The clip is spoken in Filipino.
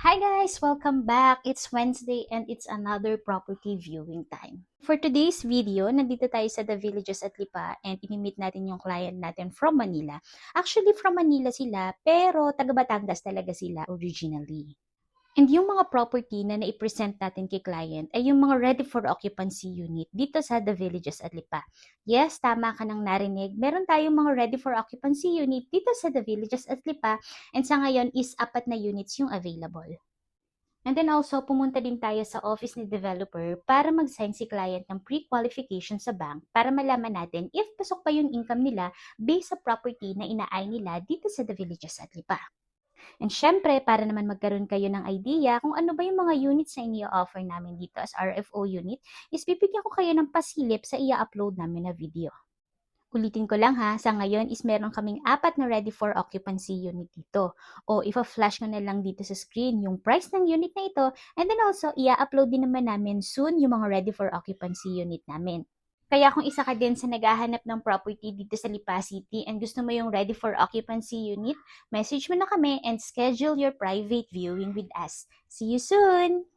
Hi guys! Welcome back! It's Wednesday and it's another property viewing time. For today's video, nandito tayo sa The Villages at Lipa and inimit natin yung client natin from Manila. Actually, from Manila sila, pero taga Batangas talaga sila originally. And yung mga property na naipresent natin kay client ay yung mga ready for occupancy unit dito sa The Villages at Lipa. Yes, tama ka nang narinig. Meron tayong mga ready for occupancy unit dito sa The Villages at Lipa and sa ngayon is 4 na units yung available. And then also, pumunta din tayo sa office ni developer para mag-sign si client ng pre-qualification sa bank para malaman natin if pasok pa yung income nila based sa property na inaay nila dito sa The Villages at Lipa. And syempre, para naman magkaroon kayo ng idea kung ano ba yung mga units na ini-offer namin dito as RFO unit, is bibigyan ko kayo ng pasilip sa i-upload namin na video. Ulitin ko lang ha, sa ngayon is meron kaming 4 na ready for occupancy unit dito. O ipa-flash ko na lang dito sa screen yung price ng unit na ito and then also i-upload din naman namin soon yung mga ready for occupancy unit namin. Kaya kung isa ka din sa naghahanap ng property dito sa Lipa City and gusto mo yung ready for occupancy unit, message mo na kami and schedule your private viewing with us. See you soon!